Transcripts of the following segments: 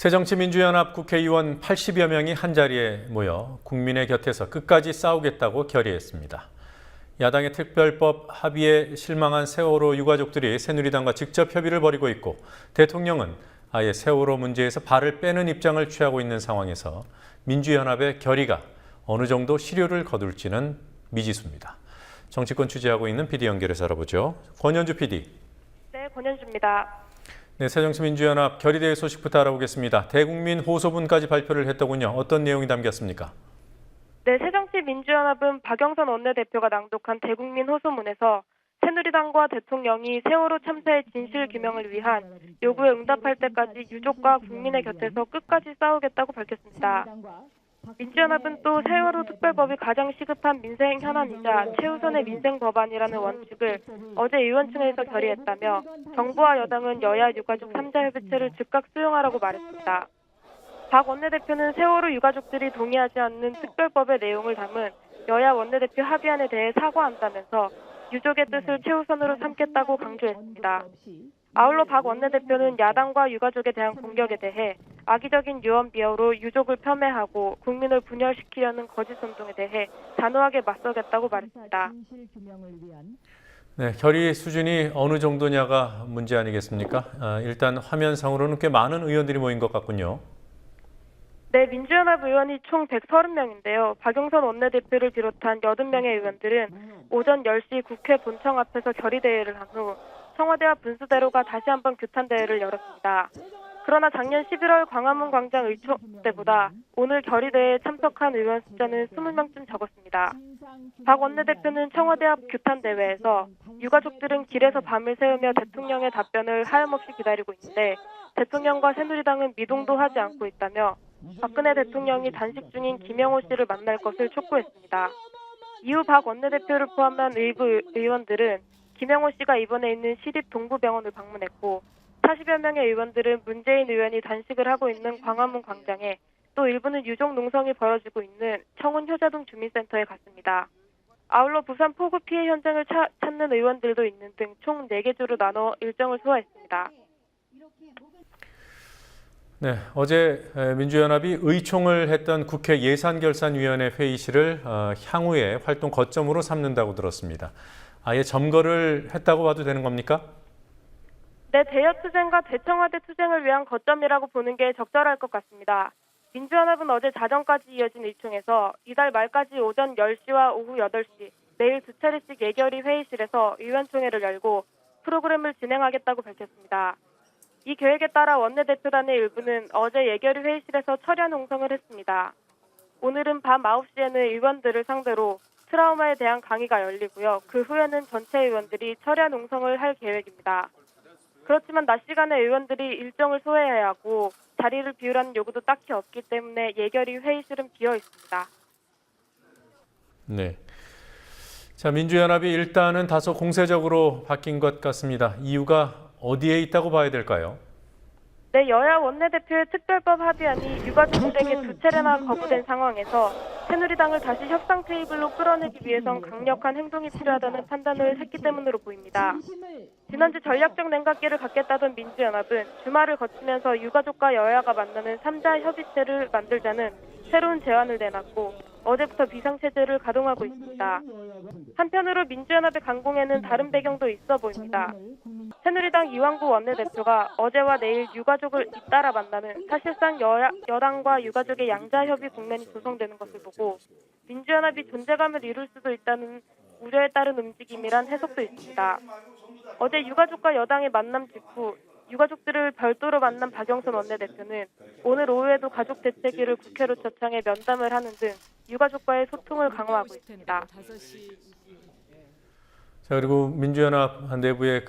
새정치민주연합 국회의원 80여 명이 한자리에 모여 국민의 곁에서 끝까지 싸우겠다고 결의했습니다. 야당의 특별법 합의에 실망한 세월호 유가족들이 새누리당과 직접 협의를 벌이고 있고 대통령은 아예 세월호 문제에서 발을 빼는 입장을 취하고 있는 상황에서 민주연합의 결의가 어느 정도 실효를 거둘지는 미지수입니다. 정치권 취재하고 있는 PD 연결해서 알아보죠. 권현주 PD. 네, 권현주입니다. 네, 새정치민주연합 결의대회 소식부터 알아보겠습니다. 대국민 호소문까지 발표를 했더군요. 어떤 내용이 담겼습니까? 네, 새정치민주연합은 박영선 원내대표가 낭독한 대국민 호소문에서 새누리당과 대통령이 세월호 참사의 진실 규명을 위한 요구에 응답할 때까지 유족과 국민의 곁에서 끝까지 싸우겠다고 밝혔습니다. 민주연합은 또 세월호 특별법이 가장 시급한 민생 현안이자 최우선의 민생 법안이라는 원칙을 어제 의원총회에서 결의했다며 정부와 여당은 여야 유가족 3자 협의체를 즉각 수용하라고 말했습니다. 박 원내대표는 세월호 유가족들이 동의하지 않는 특별법의 내용을 담은 여야 원내대표 합의안에 대해 사과한다면서 유족의 뜻을 최우선으로 삼겠다고 강조했습니다. 아울러 박 원내대표는 야당과 유가족에 대한 공격에 대해 악의적인 유언 비어로 유족을 폄훼하고 국민을 분열시키려는 거짓 선동에 대해 단호하게 맞서겠다고 말했습니다. 네, 결의 수준이 어느 정도냐가 문제 아니겠습니까? 일단 화면상으로는 꽤 많은 의원들이 모인 것 같군요. 네, 민주연합 의원이 총 130명인데요. 박영선 원내대표를 비롯한 80명의 의원들은 오전 10시 국회 본청 앞에서 결의대회를 한 후 청와대와 분수대로가 다시 한번 규탄대회를 열었습니다. 그러나 작년 11월 광화문 광장 의총 때보다 오늘 결의대회에 참석한 의원 숫자는 20명쯤 적었습니다. 박 원내대표는 청와대 앞 규탄대회에서 유가족들은 길에서 밤을 새우며 대통령의 답변을 하염없이 기다리고 있는데 대통령과 새누리당은 미동도 하지 않고 있다며 박근혜 대통령이 단식 중인 김영호 씨를 만날 것을 촉구했습니다. 이후 박 원내대표를 포함한 일부 의원들은 김영호 씨가 입원해 있는 시립동부병원을 방문했고 40여 명의 의원들은 문재인 의원이 단식을 하고 있는 광화문 광장에 또 일부는 유족 농성이 벌어지고 있는 청운 효자동 주민센터에 갔습니다. 아울러 부산 폭우 피해 현장을 찾는 의원들도 있는 등 총 4개 조로 나눠 일정을 소화했습니다. 네, 어제 민주연합이 의총을 했던 국회 예산결산위원회 회의실을 향후에 활동 거점으로 삼는다고 들었습니다. 아예 점거를 했다고 봐도 되는 겁니까? 네, 대여 투쟁과 대청와대 투쟁을 위한 거점이라고 보는 게 적절할 것 같습니다. 민주연합은 어제 자정까지 이어진 의총에서 이달 말까지 오전 10시와 오후 8시 매일 2차례씩 예결위 회의실에서 의원총회를 열고 프로그램을 진행하겠다고 밝혔습니다. 이 계획에 따라 원내대표단의 일부는 어제 예결위 회의실에서 철야 농성을 했습니다. 오늘은 밤 9시에는 의원들을 상대로 트라우마에 대한 강의가 열리고요. 그 후에는 전체 의원들이 철야 농성을 할 계획입니다. 그렇지만 낮 시간에 의원들이 일정을 소화해야 하고 자리를 비우라는 요구도 딱히 없기 때문에 예결위 회의실은 비어 있습니다. 네. 자, 민주연합이 일단은 다소 공세적으로 바뀐 것 같습니다. 이유가 어디에 있다고 봐야 될까요? 네, 여야 원내대표의 특별법 합의안이 유가족들에게 2차례나 거부된 상황에서 새누리당을 다시 협상 테이블로 끌어내기 위해선 강력한 행동이 필요하다는 판단을 했기 때문으로 보입니다. 지난주 전략적 냉각기를 갖겠다던 민주연합은 주말을 거치면서 유가족과 여야가 만나는 3자 협의체를 만들자는 새로운 제안을 내놨고 어제부터 비상체제를 가동하고 있습니다. 한편으로 민주연합의 강공에는 다른 배경도 있어 보입니다. 새누리당 이완구 원내대표가 어제와 내일 유가족을 잇따라 만나는 사실상 여당과 유가족의 양자협의 국면이 조성되는 것을 보고 민주연합이 존재감을 이룰 수도 있다는 우려에 따른 움직임이란 해석도 있습니다. 어제 유가족과 여당의 만남 직후 유가족들을 별도로 만난 박영선 원내대표는 오늘 오후에도 가족 대책위를 국회로 초청해 면담을 하는 등 유가족과의 소통을 강화하고 있습니다. 자, 그리고 민주연합 내부의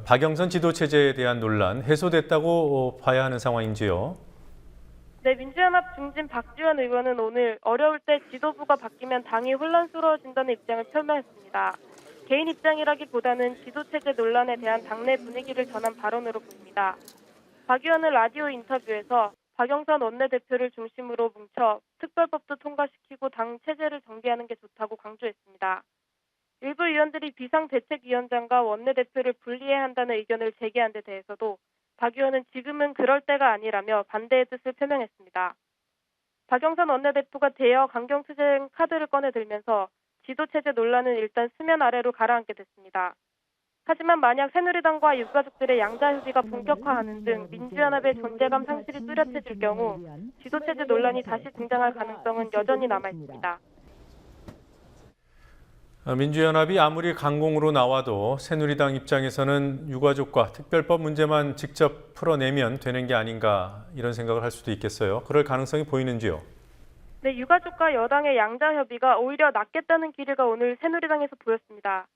박영선 지도체제에 대한 논란 해소됐다고 봐야 하는 상황인지요? 네, 민주연합 중진 박지원 의원은 오늘 어려울 때 지도부가 바뀌면 당이 혼란스러워진다는 입장을 표명했습니다. 개인 입장이라기보다는 지도체제 논란에 대한 당내 분위기를 전한 발언으로 보입니다. 박 의원은 라디오 인터뷰에서 박영선 원내대표를 중심으로 뭉쳐 특별법도 통과시키고 당 체제를 정비하는 게 좋다고 강조했습니다. 일부 의원들이 비상대책위원장과 원내대표를 분리해야 한다는 의견을 제기한 데 대해서도 박 의원은 지금은 그럴 때가 아니라며 반대의 뜻을 표명했습니다. 박영선 원내대표가 대여 강경투쟁 카드를 꺼내들면서 지도체제 논란은 일단 수면 아래로 가라앉게 됐습니다. 하지만 만약 새누리당과 유가족들의 양자 협의가 본격화하는 등 민주연합의 존재감 상실이 뚜렷해질 경우 지도체제 논란이 다시 등장할 가능성은 여전히 남아 있습니다. 민주연합이 아무리 강공으로 나와도 새누리당 입장에서는 유가족과 특별법 문제만 직접 풀어내면 되는 게 아닌가 이런 생각을 할 수도 있겠어요. 그럴 가능성이 보이는지요? 네, 유가족과 여당의 양자 협의가 오히려 낫겠다는 기류가 오늘 새누리당에서 보였습니다.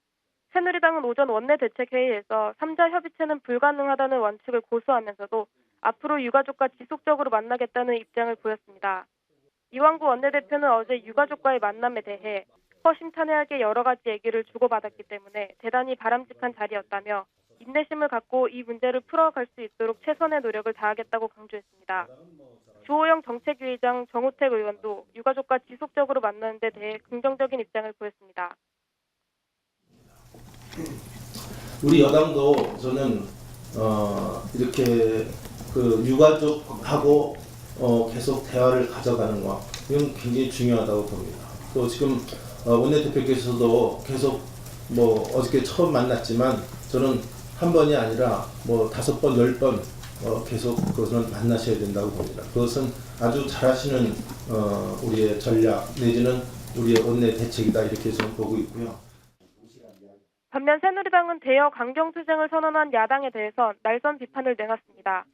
새누리당은 오전 원내대책회의에서 3자 협의체는 불가능하다는 원칙을 고수하면서도 앞으로 유가족과 지속적으로 만나겠다는 입장을 보였습니다. 이완구 원내대표는 어제 유가족과의 만남에 대해 허심탄회하게 여러 가지 얘기를 주고받았기 때문에 대단히 바람직한 자리였다며 인내심을 갖고 이 문제를 풀어갈 수 있도록 최선의 노력을 다하겠다고 강조했습니다. 주호영 정책위의장 정우택 의원도 유가족과 지속적으로 만나는 데 대해 긍정적인 입장을 보였습니다. 우리 여당도 저는 이렇게 그 유가족하고 계속 대화를 가져가는 거 이건 굉장히 중요하다고 봅니다. 또 지금 원내대표께서도 계속 뭐 어저께 처음 만났지만 저는 한 번이 아니라 뭐 5번, 10번 계속 그것은 만나셔야 된다고 봅니다. 그것은 아주 잘하시는 우리의 전략 내지는 우리의 원내대책이다 이렇게 저는 보고 있고요. 반면 새누리당은 대여 강경투쟁을 선언한 야당에 대해서 날선 비판을 내놨습니다.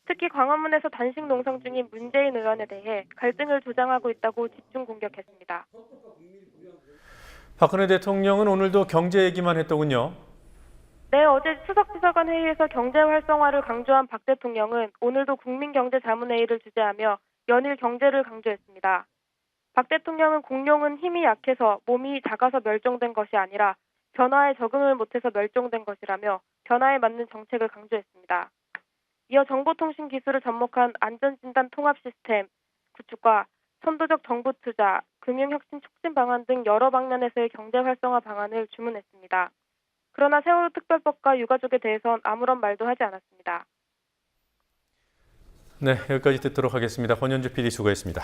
특히 광화문에서 단식 농성 중인 문재인 의원에 대해 갈등을 조장하고 있다고 집중 공격했습니다. 박근혜 대통령은 오늘도 경제 얘기만 했더군요. 네, 어제 수석비서관 회의에서 경제 활성화를 강조한 박 대통령은 오늘도 국민경제자문회의를 주재하며 연일 경제를 강조했습니다. 박 대통령은 공룡은 힘이 약해서 몸이 작아서 멸종된 것이 아니라 변화에 적응을 못해서 멸종된 것이라며 변화에 맞는 정책을 강조했습니다. 이어 정보통신기술을 접목한 안전진단 통합 시스템 구축과 선도적 정부 투자, 금융혁신 촉진 방안 등 여러 방면에서의 경제 활성화 방안을 주문했습니다. 그러나 세월호 특별법과 유가족에 대해선 아무런 말도 하지 않았습니다. 네, 여기까지 듣도록 하겠습니다. 권현주 PD 수고했습니다.